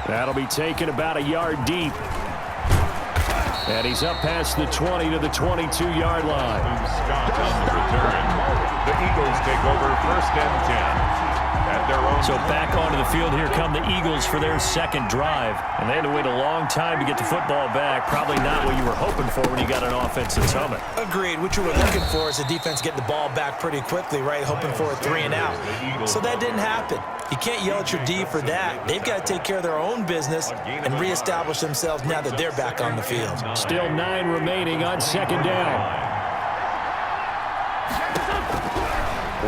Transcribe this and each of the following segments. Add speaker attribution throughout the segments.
Speaker 1: That'll be taken about a yard deep. And he's up past the 20 to the 22-yard line.
Speaker 2: Scott on the return. The Eagles take over 1st and 10. At their own.
Speaker 1: So back onto the field here come the Eagles for their second drive. And they had to wait a long time to get the football back. Probably not what you were hoping for when you got an offensive summit.
Speaker 3: Agreed. What you were looking for is the defense getting the ball back pretty quickly, right? Hoping for a 3 and out. So that didn't happen. You can't yell at your D for that. They've got to take care of their own business and reestablish themselves now that they're back on the field.
Speaker 1: Still 9 remaining on 2nd down.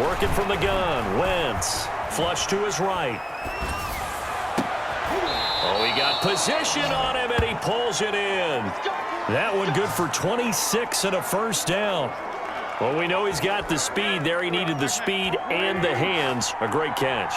Speaker 1: Working from the gun, Wentz. Flush to his right. Oh, he got position on him, and he pulls it in. That one good for 26 and a 1st down. Well, we know he's got the speed there. He needed the speed and the hands. A great catch.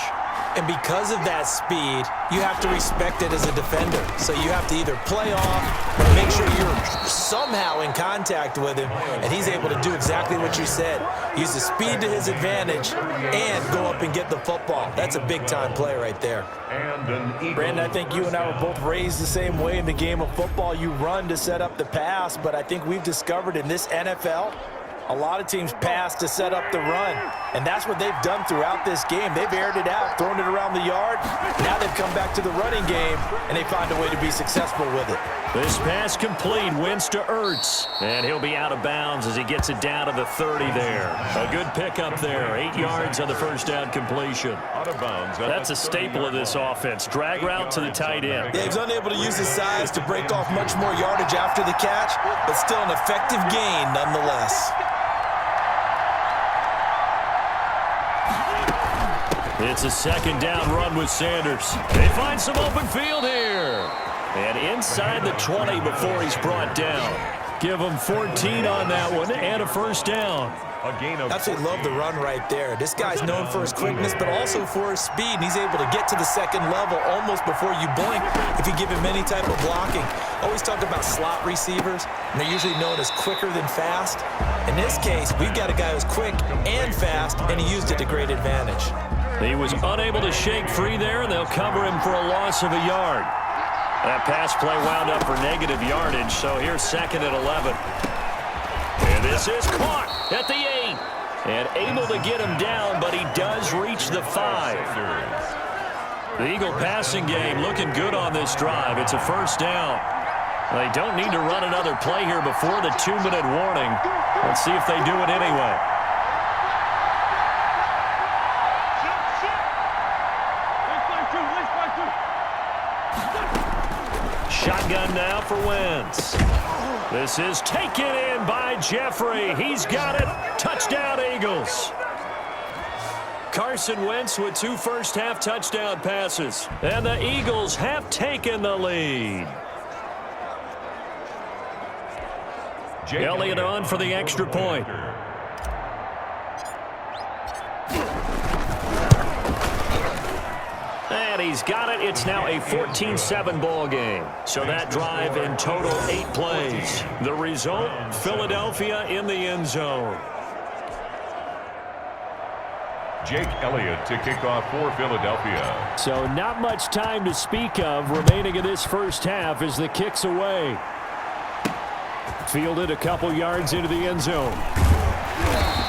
Speaker 3: And because of that speed, you have to respect it as a defender. So you have to either play off or make sure you're somehow in contact with him, and he's able to do exactly what you said. Use the speed to his advantage and go up and get the football. That's a big-time play right there.
Speaker 4: Brandon, I think you and I were both raised the same way in the game of football. You run to set up the pass, but I think we've discovered in this NFL, a lot of teams pass to set up the run, and that's what they've done throughout this game. They've aired it out, thrown it around the yard. Now they've come back to the running game, and they find a way to be successful with it.
Speaker 1: This pass complete, Wentz to Ertz, and he'll be out of bounds as he gets it down to the 30 there. A good pickup there, 8 yards on the 1st down completion.
Speaker 2: Out of bounds.
Speaker 1: That's a staple of this offense. Drag route to the tight end.
Speaker 3: Yeah, he's unable to use his size to break off much more yardage after the catch, but still an effective gain nonetheless.
Speaker 1: It's a 2nd down run with Sanders. They find some open field here. And inside the 20 before he's brought down. Give him 14 on that one and a 1st down.
Speaker 3: Absolutely love the run right there. This guy's known for his quickness, but also for his speed. And he's able to get to the 2nd level almost before you blink if you give him any type of blocking. Always talk about slot receivers, and they're usually known as quicker than fast. In this case, we've got a guy who's quick and fast, and he used it to great advantage.
Speaker 1: He was unable to shake free there, and they'll cover him for a loss of a yard. That pass play wound up for negative yardage, so here's 2nd and 11. And this is caught at the 8. And able to get him down, but he does reach the 5. The Eagle passing game looking good on this drive. It's a 1st down. They don't need to run another play here before the 2-minute warning. Let's see if they do it anyway. Shotgun now for Wentz. This is taken in by Jeffrey. He's got it. Touchdown, Eagles. Carson Wentz with 2 first-half touchdown passes. And the Eagles have taken the lead. Elliott on for the extra point. And he's got it. It's now a 14-7 ball game. So that drive in total 8 plays. The result, Philadelphia in the end zone.
Speaker 2: Jake Elliott to kick off for Philadelphia.
Speaker 1: So not much time to speak of remaining in this first half as the kick's away. Fielded a couple yards into the end zone.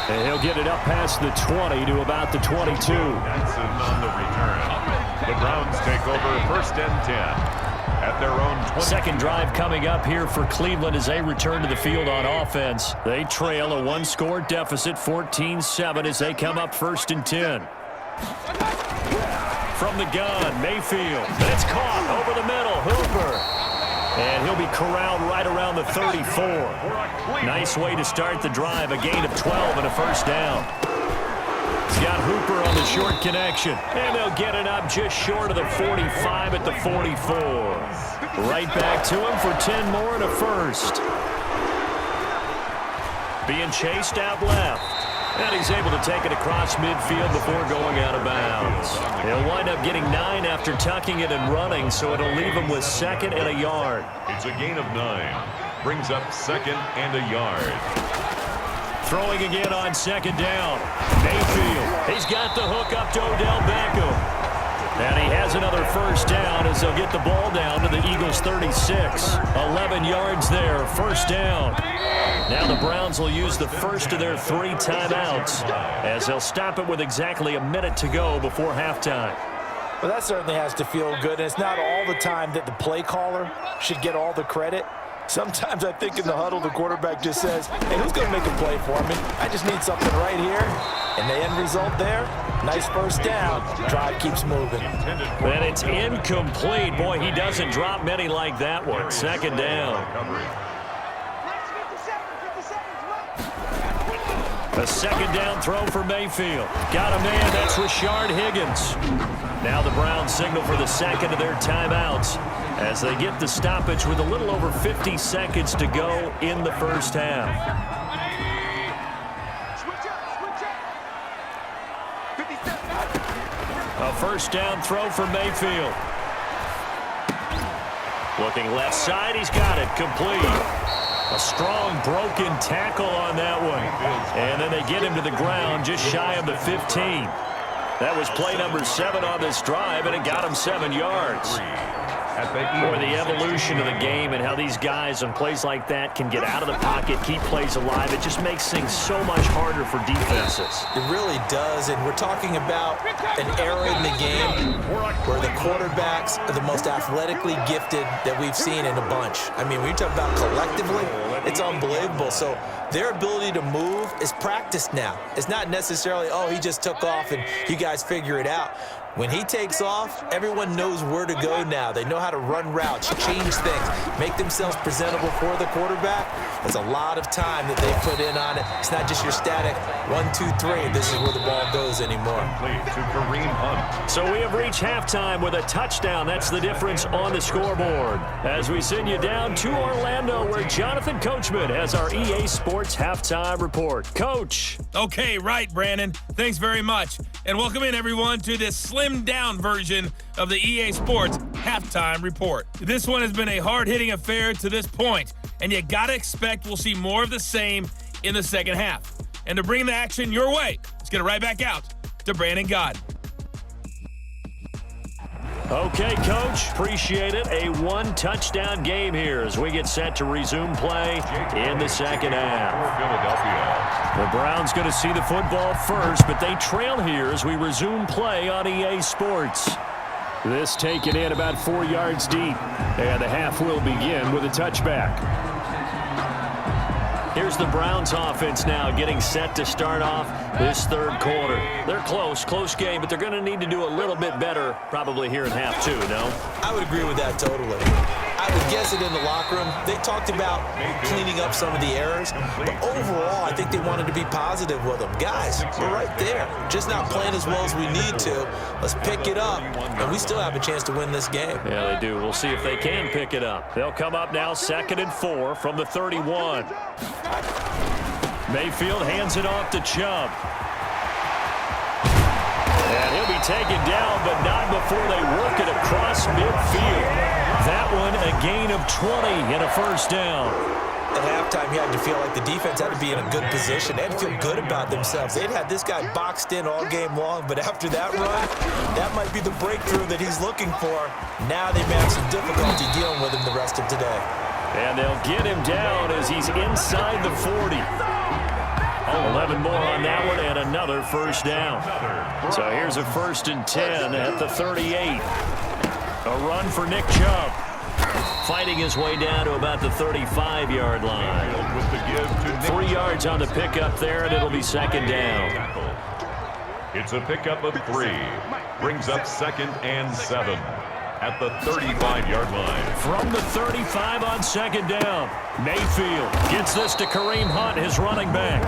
Speaker 1: And he'll get it up past the 20 to about the 22.
Speaker 2: Johnson on the return. The Browns take over 1st and 10 at their own 20.
Speaker 1: Second drive coming up here for Cleveland as they return to the field on offense. They trail a 1-score deficit, 14-7, as they come up 1st and 10. From the gun, Mayfield. That's caught over the middle. Hooper. And he'll be corralled right around the 34. Nice way to start the drive. A gain of 12 and a 1st down. He's got Hooper on the short connection. And they'll get it up just short of the 45 at the 44. Right back to him for 10 more and a 1st. Being chased out left. And he's able to take it across midfield before going out of bounds. He'll wind up getting 9 after tucking it and running, so it'll leave him with 2nd and a yard.
Speaker 2: It's a gain of 9. Brings up 2nd and a yard.
Speaker 1: Throwing again on 2nd down. Mayfield. He's got the hook up to Odell Beckham. And he has Here's another first down as they'll get the ball down to the Eagles' 36. 11 yards there, first down. Now the Browns will use the first of their 3 timeouts as they'll stop it with exactly a minute to go before halftime.
Speaker 4: Well, that certainly has to feel good. And it's not all the time that the play caller should get all the credit. Sometimes I think in the huddle, the quarterback just says, hey, who's going to make a play for me? I just need something right here. And the end result there, nice first down. Drive keeps moving.
Speaker 1: And it's incomplete. Boy, he doesn't drop many like that one. Second down. A second down throw for Mayfield. Got a man, that's Rashard Higgins. Now the Browns signal for the second of their timeouts as they get the stoppage with a little over 50 seconds to go in the first half. A first down throw for Mayfield. Looking left side, he's got it, complete. A strong broken tackle on that one. And then they get him to the ground just shy of the 15. That was play number 7 on this drive, and it got him 7 yards. Boy, the evolution of the game and how these guys on plays like that can get out of the pocket, keep plays alive, it just makes things so much harder for defenses.
Speaker 3: It really does, and we're talking about an era in the game where the quarterbacks are the most athletically gifted that we've seen in a bunch. I mean, when you talk about collectively, it's unbelievable. So their ability to move is practiced now. It's not necessarily, oh, he just took off and you guys figure it out. When he takes off, everyone knows where to go now. They know how to run routes, change things, make themselves presentable for the quarterback. There's a lot of time that they put in on it. It's not just your static 1, 2, 3. This is where the ball goes anymore.
Speaker 1: So we have reached halftime with a touchdown. That's the difference on the scoreboard. As we send you down to Orlando, where Jonathan Coachman has our EA Sports Halftime Report. Coach.
Speaker 5: Okay, right, Brandon. Thanks very much. And welcome in, everyone, to this slimmed-down version of the EA Sports Halftime Report. This one has been a hard-hitting affair to this point, and you gotta expect we'll see more of the same in the second half. And to bring the action your way, let's get it right back out to Brandon Gaudin.
Speaker 1: Okay, Coach. Appreciate it. A 1-touchdown game here as we get set to resume play in the second half. The Browns going to see the football first, but they trail here as we resume play on EA Sports. This taken in about 4 yards deep, and the half will begin with a touchback. Here's the Browns offense now getting set to start off this third quarter. They're close game, but they're going to need to do a little bit better probably here in half 2, no?
Speaker 3: I would agree with that totally. I would guess it in the locker room. They talked about cleaning up some of the errors, but overall, I think they wanted to be positive with them. Guys, we're right there. Just not playing as well as we need to. Let's pick it up, and we still have a chance to win this game.
Speaker 1: Yeah, they do. We'll see if they can pick it up. They'll come up now 2nd and 4 from the 31. Mayfield hands it off to Chubb. And he'll be taken down, but not before they work it across midfield. That one a gain of 20 and a first down.
Speaker 3: At halftime, you had to feel like the defense had to be in a good position. They had to feel good about themselves. They'd had this guy boxed in all game long, but after that run, that might be the breakthrough that he's looking for. Now they may have some difficulty dealing with him the rest of today.
Speaker 1: And they'll get him down as he's inside the 40. 11 more on that one and another first down. So here's a 1st and 10 at the 38. A run for Nick Chubb. Fighting his way down to about the 35-yard line. 3 yards on the pickup there, and it'll be 2nd down.
Speaker 2: It's a pickup of 3. Brings up 2nd and 7 at the 35-yard line.
Speaker 1: From the 35 on 2nd down, Mayfield gets this to Kareem Hunt, his running back.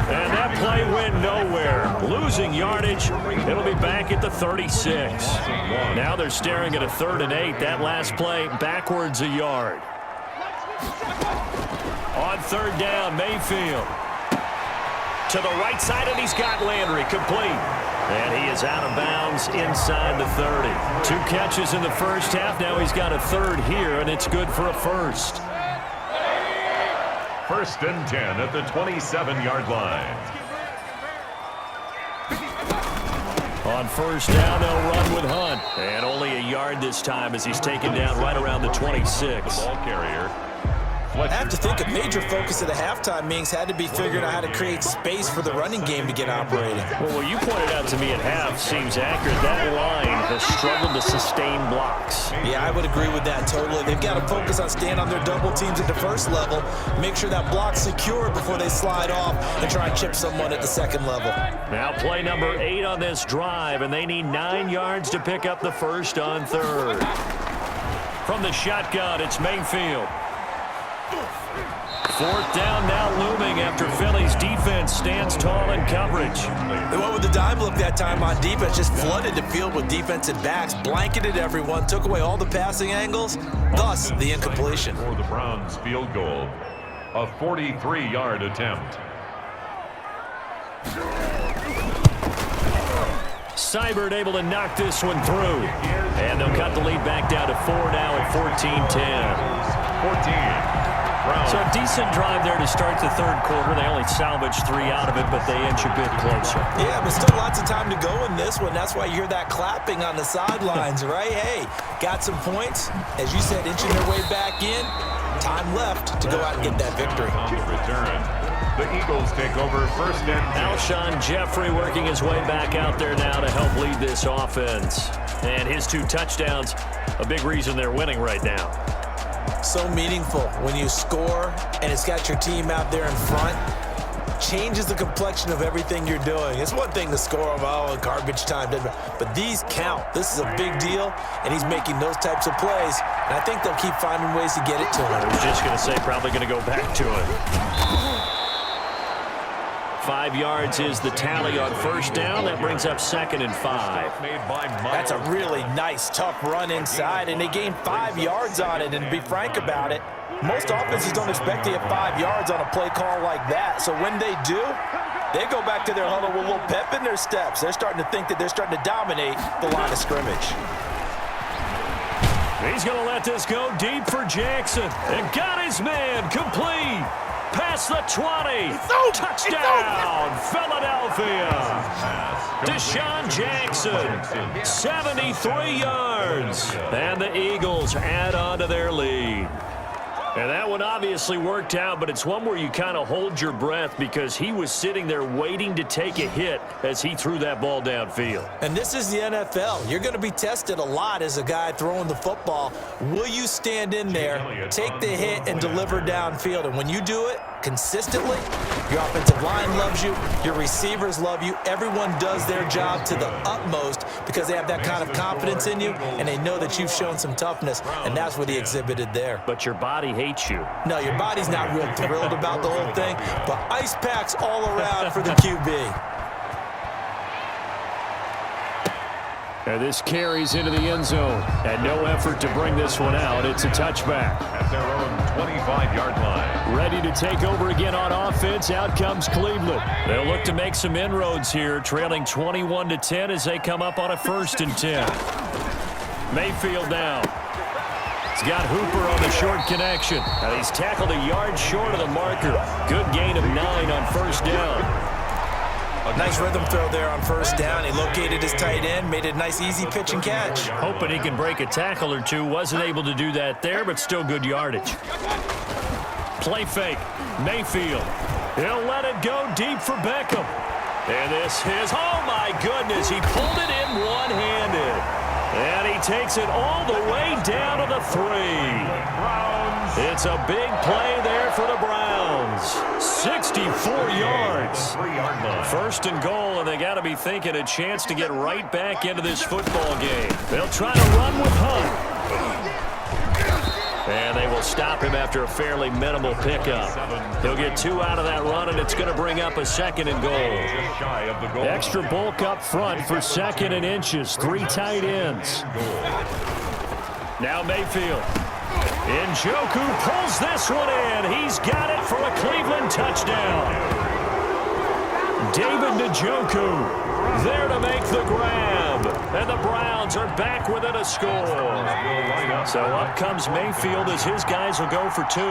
Speaker 1: And that play went nowhere. Losing yardage. It'll be back at the 36. Now they're staring at a 3rd and 8. That last play backwards a yard. On 3rd down, Mayfield. To the right side, and he's got Landry complete. And he is out of bounds inside the 30. 2 catches in the first half. Now he's got a 3rd here, and it's good for a first.
Speaker 2: 1st and 10 at the 27-yard line.
Speaker 1: On 1st down, they'll run with Hunt. And only yard this time as he's taken down right around the 26.
Speaker 2: Ball carrier.
Speaker 3: I have to think a major focus of the halftime meetings had to be figuring out how to create space for the running game to get operating.
Speaker 1: Well, what you pointed out to me at half seems accurate. That line has struggled to sustain blocks.
Speaker 3: Yeah, I would agree with that totally. They've got to focus on staying on their double teams at the first level, make sure that block's secure before they slide off and try and chip someone at the second level.
Speaker 1: Now play number 8 on this drive, and they need 9 yards to pick up the first on third. From the shotgun, it's Mayfield. Fourth down now looming after Philly's defense stands tall in coverage.
Speaker 3: They went with the dime look that time on defense, just flooded the field with defensive backs, blanketed everyone, took away all the passing angles, thus the incompletion.
Speaker 2: For the Browns field goal, a 43-yard attempt.
Speaker 1: Seibert able to knock this one through. And they'll cut the lead back down to 4 now at 14-10.
Speaker 2: 14.
Speaker 1: So a decent drive there to start the third quarter. They only salvaged 3 out of it, but they inch a bit closer.
Speaker 3: Yeah, but still lots of time to go in this one. That's why you hear that clapping on the sidelines, right? Hey, got some points. As you said, inching their way back in. Time left to go out and get that victory.
Speaker 2: On the return, the Eagles take over first and 10.
Speaker 1: Alshon Jeffrey working his way back out there now to help lead this offense. And his 2 touchdowns, a big reason they're winning right now.
Speaker 3: So meaningful when you score and it's got your team out there in front. Changes the complexion of everything you're doing. It's one thing to score, garbage time, but these count. This is a big deal, and he's making those types of plays, and I think they'll keep finding ways to get it to him.
Speaker 1: I was just going to say probably going to go back to it. 5 yards is the tally on first down. That brings up 2nd and 5.
Speaker 3: That's a really nice, tough run inside, and they gained 5 yards on it. And to be frank about it, most offenses don't expect to get 5 yards on a play call like that. So when they do, they go back to their huddle with a little pep in their steps. They're starting to think that they're starting to dominate the line of scrimmage.
Speaker 1: He's going to let this go deep for Jackson. And got his man complete. Past the 20. Touchdown, Philadelphia. Deshaun Jackson, 73 yards. And the Eagles add on to their lead. And that one obviously worked out, but it's one where you kind of hold your breath because he was sitting there waiting to take a hit as he threw that ball downfield.
Speaker 3: And this is the NFL. You're going to be tested a lot as a guy throwing the football. Will you stand in there, take the hit, and deliver downfield? And when you do it consistently, your offensive line loves you, your receivers love you. Everyone does their job to the utmost because they have that kind of confidence in you, and they know that you've shown some toughness, and that's what he exhibited there.
Speaker 1: But your body hates you.
Speaker 3: No, your body's not real thrilled about the whole thing, but ice packs all around for the QB.
Speaker 1: And this carries into the end zone. And no effort to bring this one out. It's a touchback.
Speaker 2: At their own 25-yard line.
Speaker 1: Ready to take over again on offense. Out comes Cleveland. They'll look to make some inroads here, trailing 21-10 as they come up on a 1st and 10. Mayfield now. He's got Hooper on the short connection. And he's tackled a yard short of the marker. Good gain of 9 on first down.
Speaker 3: Nice rhythm throw there on first down. He located his tight end, made a nice easy pitch and catch.
Speaker 1: Hoping he can break a tackle or two. Wasn't able to do that there, but still good yardage. Play fake. Mayfield. He'll let it go deep for Beckham. And this is, oh my goodness, he pulled it in one-handed. And he takes it all the way down to the 3. It's a big play there for the Browns. 64 yards. 1st and goal, and they got to be thinking a chance to get right back into this football game. They'll try to run with Hunt. And they will stop him after a fairly minimal pickup. He'll get 2 out of that run, and it's going to bring up a 2nd and goal. Extra bulk up front for 2nd and inches. 3 tight ends. Now Mayfield. Njoku pulls this one in. He's got it for a Cleveland touchdown. David Njoku there to make the grab. And the Browns are back within a score. So up comes Mayfield as his guys will go for 2.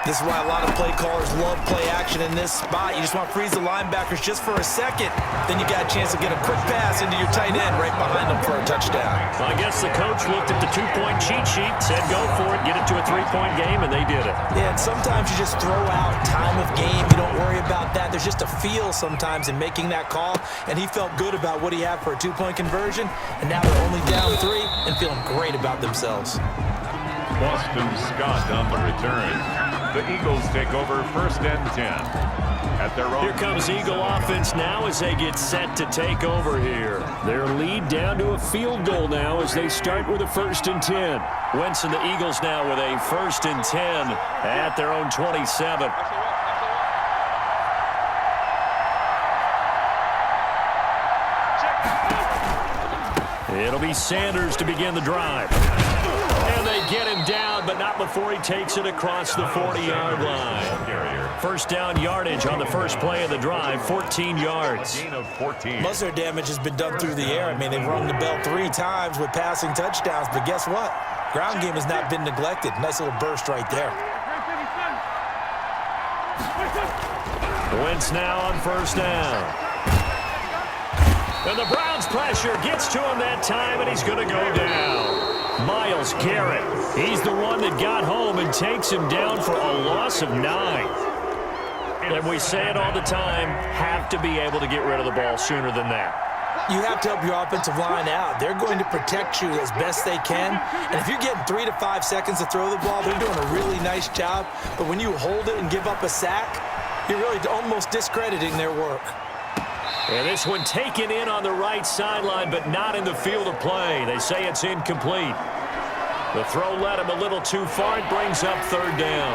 Speaker 4: This is why a lot of play callers love play action in this spot. You just want to freeze the linebackers just for a second. Then you got a chance to get a quick pass into your tight end right behind them for a touchdown.
Speaker 1: Well, I guess the coach looked at the two-point cheat sheet, said go for it, get it to a three-point game, and they did it.
Speaker 4: Yeah, and sometimes you just throw out time of game. You don't worry about that. There's just a feel sometimes in making that call, and he felt good about what he had for a two-point conversion, and now they're only down 3 and feeling great about themselves.
Speaker 2: Boston Scott on the return. The Eagles take over 1st and 10. At their own.
Speaker 1: Here comes Eagle offense now as they get set to take over here. Their lead down to a field goal now as they start with a 1st and 10. Wentz and the Eagles now with a 1st and 10 at their own 27. It'll be Sanders to begin the drive. And they get him down, but not before he takes it across the 40-yard line. First down yardage on the first play of the drive, 14 yards.
Speaker 4: Most of their damage has been done through the air. I mean, they've rung the bell 3 times with passing touchdowns, but guess what? Ground game has not been neglected. Nice little burst right there.
Speaker 1: Wentz now on first down. And the Browns pressure gets to him that time, and he's going to go down. Myles Garrett, he's the one that got home and takes him down for a loss of 9. And we say it all the time, have to be able to get rid of the ball sooner than that.
Speaker 4: You have to help your offensive line out. They're going to protect you as best they can. And if you're getting 3 to 5 seconds to throw the ball, they're doing a really nice job. But when you hold it and give up a sack, you're really almost discrediting their work.
Speaker 1: And this one taken in on the right sideline, but not in the field of play. They say it's incomplete. The throw led him a little too far. It brings up 3rd down.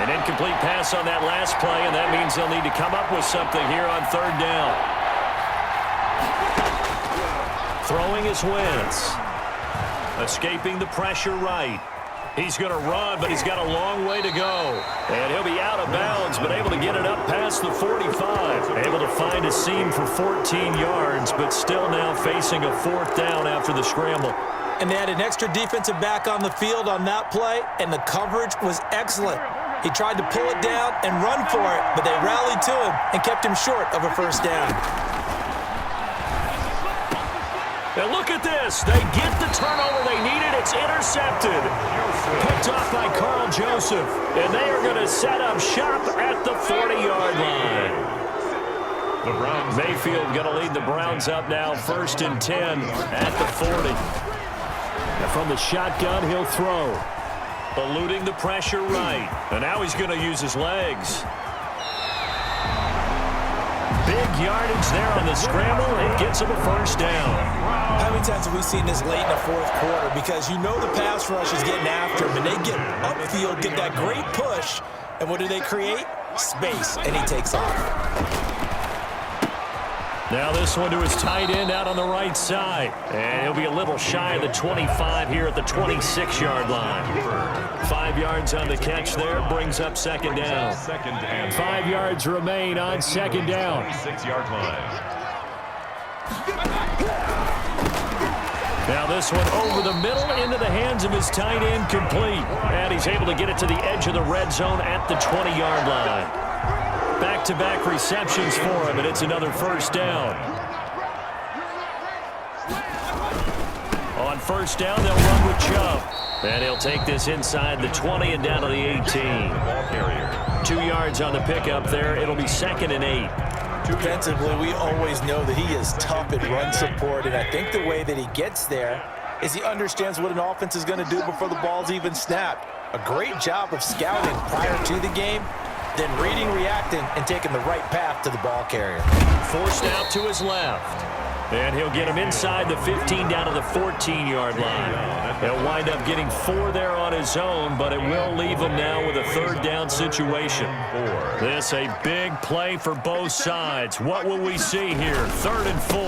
Speaker 1: An incomplete pass on that last play, and that means they'll need to come up with something here on 3rd down. Throwing is Wentz. Escaping the pressure right. He's going to run, but he's got a long way to go. And he'll be out of bounds, but able to get it up past the 45. Able to find a seam for 14 yards, but still now facing a 4th down after the scramble.
Speaker 4: And they had an extra defensive back on the field on that play, and the coverage was excellent. He tried to pull it down and run for it, but they rallied to him and kept him short of a 1st down.
Speaker 1: And look at this. They get the turnover they needed. It's intercepted. Picked off by Carl Joseph. And they are going to set up shop at the 40-yard line.
Speaker 2: The Browns.
Speaker 1: Mayfield going to lead the Browns up now, 1st and 10 at the 40. Now from the shotgun, he'll throw. Eluding the pressure right. And now he's going to use his legs. Big yardage there on the scramble. It gets him a 1st down.
Speaker 4: How many times have we seen this late in the 4th quarter? Because you know the pass rush is getting after him, and they get upfield, get that great push, and what do they create? Space, and he takes off.
Speaker 1: Now this one to his tight end out on the right side. And he'll be a little shy of the 25 here at the 26-yard line. 5 yards on the catch there, brings up 2nd down. 5 yards remain on 2nd down.
Speaker 2: 6-yard line.
Speaker 1: Now this one over the middle into the hands of his tight end, complete. And he's able to get it to the edge of the red zone at the 20-yard line. Back-to-back receptions for him, and it's another 1st down. On 1st down, they'll run with Chubb. And he'll take this inside the 20 and down to the 18. 2 yards on the pickup there. It'll be 2nd and 8.
Speaker 4: Defensively, we always know that he is tough at run support, and I think the way that he gets there is he understands what an offense is going to do before the ball's even snapped. A great job of scouting prior to the game, then reading, reacting, and taking the right path to the ball carrier.
Speaker 1: Forced out to his left. And he'll get him inside the 15 down to the 14-yard line. He'll wind up getting 4 there on his own, but it will leave him now with a 3rd down situation. This a big play for both sides. What will we see here? 3rd and 4.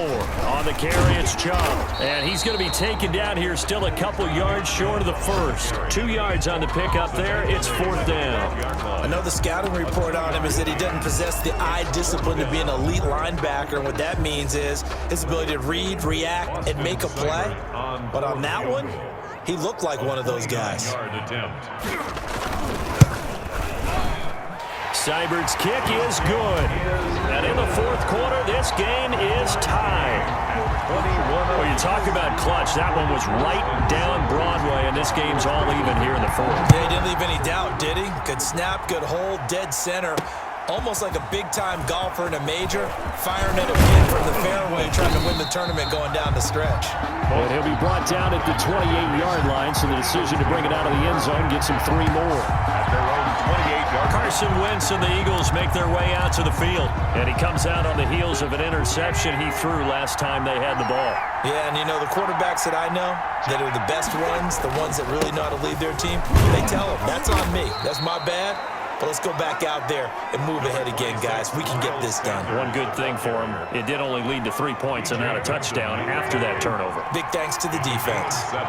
Speaker 1: On the carry, it's Chubb. And he's going to be taken down here still a couple yards short of the 1st. 2 yards on the pickup there. It's 4th down.
Speaker 4: I know the scouting report on him is that he doesn't possess the eye discipline to be an elite linebacker. And what that means is his ability to read, react, and make a play. But on that one, he looked like one of those guys.
Speaker 1: Seibert's kick is good. And in the fourth quarter, this game is tied. Well, you talk about clutch. That one was right down Broadway, and this game's all even here in the fourth.
Speaker 3: Yeah, he didn't leave any doubt, did he? Good snap, good hold, dead center. Almost like a big-time golfer in a major, firing it in from the fairway, trying to win the tournament going down the stretch.
Speaker 1: And he'll be brought down at the 28-yard line, so the decision to bring it out of the end zone gets him 3 more.
Speaker 2: At their own 28-yard.
Speaker 1: Carson Wentz and the Eagles make their way out to the field, and he comes out on the heels of an interception he threw last time they had the ball.
Speaker 3: Yeah, and you know, the quarterbacks that I know that are the best ones, the ones that really know how to lead their team, they tell them, that's on me. That's my bad. But let's go back out there and move ahead again, guys. We can get this done.
Speaker 1: One good thing for him, it did only lead to 3 points and not a touchdown after that turnover.
Speaker 3: Big thanks to the defense.
Speaker 2: 7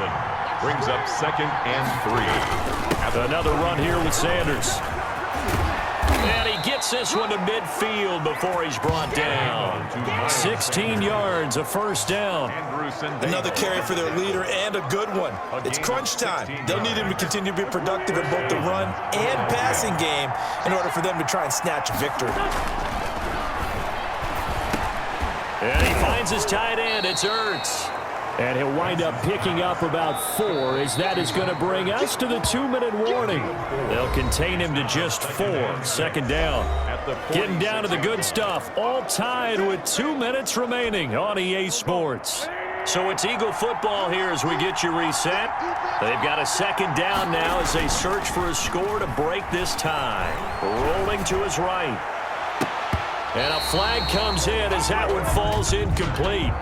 Speaker 2: brings up 2nd and 3.
Speaker 1: Another run here with Sanders. And he gets this one to midfield before he's brought down. 16 yards, a first down.
Speaker 3: Another carry for their leader and a good one. It's crunch time. They'll need him to continue to be productive in both the run and passing game in order for them to try and snatch a victory.
Speaker 1: And he finds his tight end. It's Ertz. And he'll wind up picking up about 4 as that is going to bring us to the 2-minute warning. They'll contain him to just 4. Second down. Getting down to the good stuff. All tied with 2 minutes remaining on EA Sports. So it's Eagle football here as we get you reset. They've got a second down now as they search for a score to break this tie. Rolling to his right. And a flag comes in as that one falls incomplete.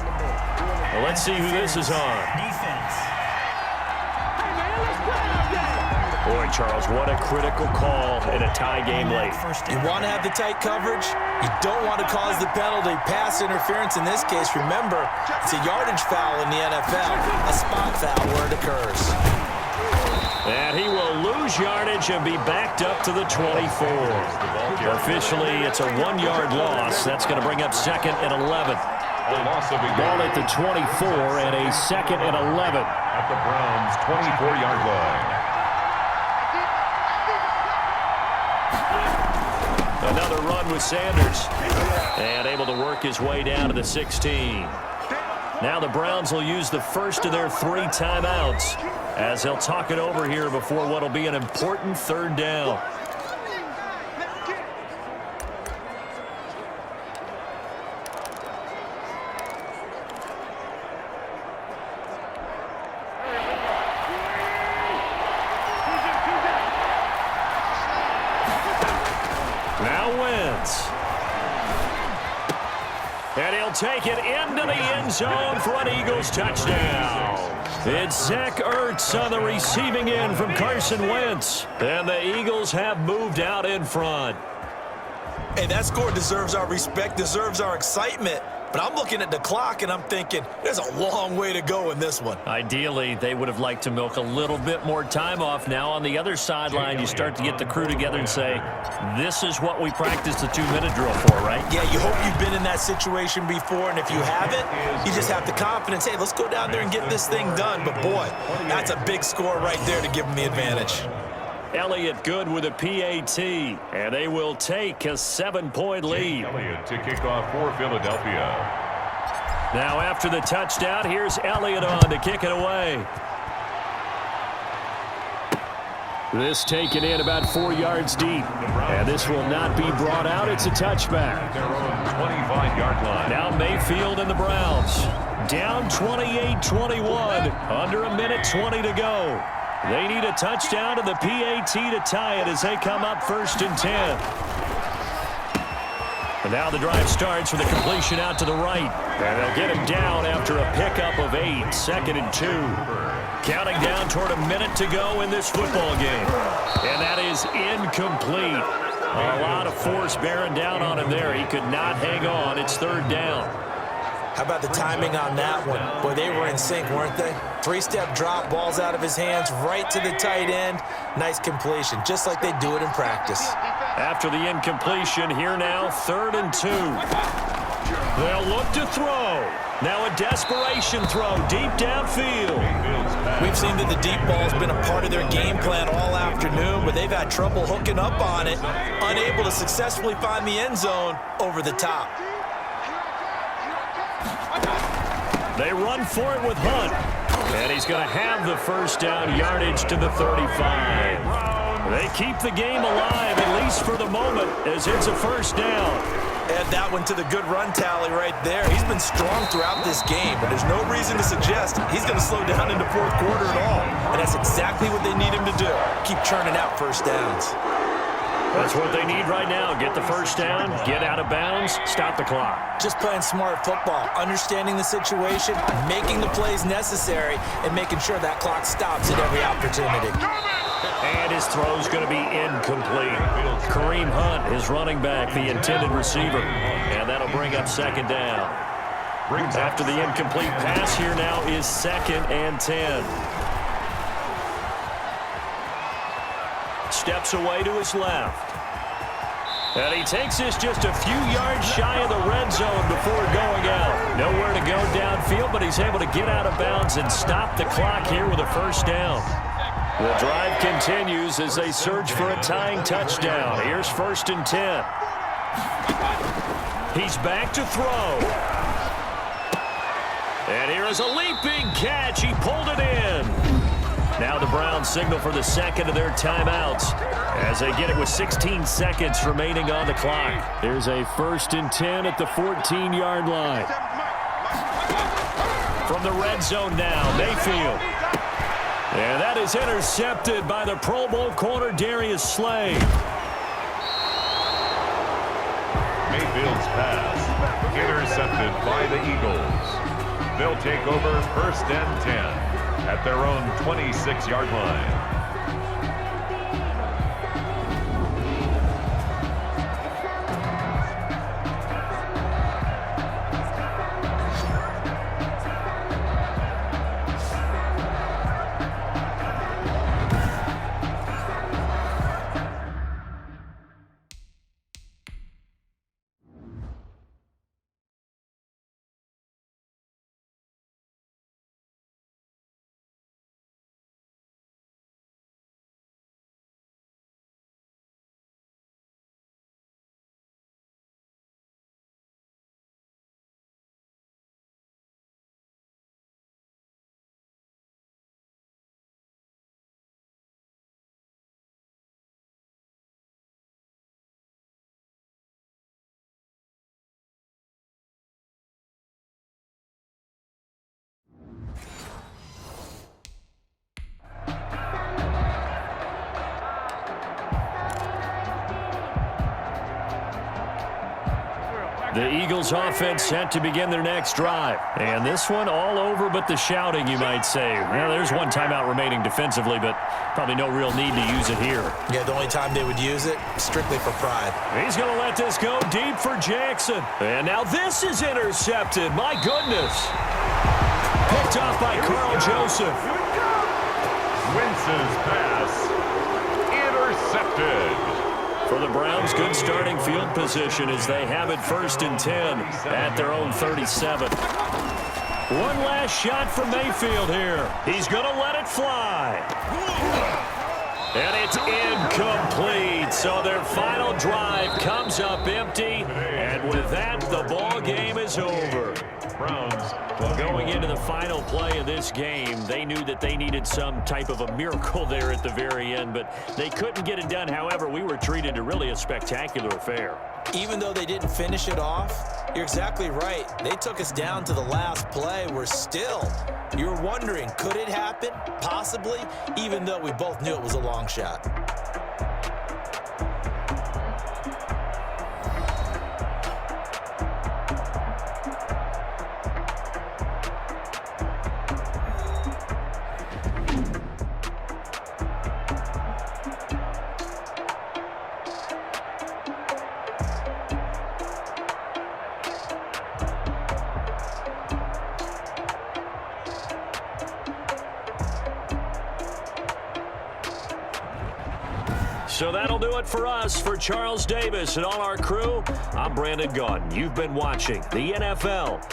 Speaker 1: Well, let's see who this is on. Boy, Charles, what a critical call in a tie game late.
Speaker 3: You want to have the tight coverage. You don't want to cause the penalty. Pass interference in this case, remember, it's a yardage foul in the NFL, a spot foul where it occurs.
Speaker 1: And he will lose yardage and be backed up to the 24. Officially, it's a 1-yard loss. That's going to bring up 2nd and 11. Ball at the 24 and a 2nd and 11.
Speaker 2: At the Browns' 24-yard line.
Speaker 1: Another run with Sanders. And able to work his way down to the 16. Now the Browns will use the first of their 3 timeouts as they'll talk it over here before what will be an important 3rd down. And he'll take it into the end zone for an Eagles touchdown. It's Zach Ertz on the receiving end from Carson Wentz. And the Eagles have moved out in front.
Speaker 3: Hey, that score deserves our respect, deserves our excitement. But I'm looking at the clock and I'm thinking there's a long way to go in this one.
Speaker 1: Ideally, they would have liked to milk a little bit more time off. Now on the other sideline, you start to get the crew together and say, this is what we practiced the 2-minute drill for, right?
Speaker 3: Yeah, you hope you've been in that situation before, and if you haven't, you just have the confidence, hey, let's go down there and get this thing done. But boy, that's a big score right there to give them the advantage.
Speaker 1: Elliott good with a PAT, and they will take a 7-point lead.
Speaker 2: Elliott to kick off for Philadelphia.
Speaker 1: Now after the touchdown, here's Elliott on to kick it away. This taken in about 4 yards deep, and this will not be brought out. It's a touchback.
Speaker 2: Their own 25-yard line.
Speaker 1: Now Mayfield and the Browns down 28-21, under a minute 20 to go. They need a touchdown and the PAT to tie it as they come up 1st and 10. And now the drive starts with a completion out to the right. And they'll get him down after a pickup of 8, 2nd and 2. Counting down toward a minute to go in this football game. And that is incomplete. A lot of force bearing down on him there. He could not hang on. It's 3rd down.
Speaker 3: How about the timing on that one? Boy, they were in sync, weren't they? 3-step drop, balls out of his hands, right to the tight end. Nice completion, just like they do it in practice.
Speaker 1: After the incompletion, here now, 3rd and 2. They'll look to throw. Now a desperation throw deep downfield.
Speaker 3: We've
Speaker 4: We've seen that the deep ball's been a part of their game plan all afternoon, but they've had trouble hooking up on it, unable to successfully find the end zone over the top.
Speaker 1: They run for it with Hunt. And he's going to have the first down, yardage to the 35. They keep the game alive, at least for the moment, as it's a first down.
Speaker 4: Add that one to the good run tally right there. He's been strong throughout this game, but there's no reason to suggest he's going to slow down in the fourth quarter at all. And that's exactly what they need him to do. Keep churning out first downs.
Speaker 1: That's what they need right now. Get the first down, get out of bounds, stop the clock.
Speaker 4: Just playing smart football, understanding the situation, making the plays necessary, and making sure that clock stops at every opportunity.
Speaker 1: And his throw's going to be incomplete. Kareem Hunt, his running back, the intended receiver. And that'll bring up second down. After the incomplete pass, here now is 2nd and 10. Steps away to his left. And he takes this just a few yards shy of the red zone before going out. Nowhere to go downfield, but he's able to get out of bounds and stop the clock here with a first down. The drive continues as they search for a tying touchdown. Here's 1st and 10. He's back to throw. And here is a leaping catch. He pulled it in. Now the Browns signal for the second of their timeouts as they get it with 16 seconds remaining on the clock. There's a 1st and 10 at the 14-yard line. From the red zone now, Mayfield. And that is intercepted by the Pro Bowl corner, Darius Slay.
Speaker 2: Mayfield's pass intercepted by the Eagles. They'll take over 1st and 10 at their own 26-yard line.
Speaker 1: The Eagles offense set to begin their next drive. And this one all over but the shouting, you might say. Well, there's one timeout remaining defensively, but probably no real need to use it here.
Speaker 4: Yeah, the only time they would use it, strictly for pride.
Speaker 1: He's going to let this go deep for Jackson. And now this is intercepted. My goodness. Picked off by Carl Joseph.
Speaker 2: Wentz's pass intercepted.
Speaker 1: For the Browns, good starting field position as they have it 1st and 10 at their own 37. One last shot from Mayfield here. He's going to let it fly. And it's incomplete. So their final drive comes up empty. And with that, the ball game is over.
Speaker 2: Browns
Speaker 1: going into the final play of this game, they knew that they needed some type of a miracle there at the very end, but they couldn't get it done. However, we were treated to really a spectacular affair.
Speaker 4: Even though they didn't finish it off, you're exactly right. They took us down to the last play. We're still, you're wondering, could it happen? Possibly, even though we both knew it was a long shot.
Speaker 1: So that'll do it for us. For Charles Davis and all our crew, I'm Brandon Gaudin. You've been watching the NFL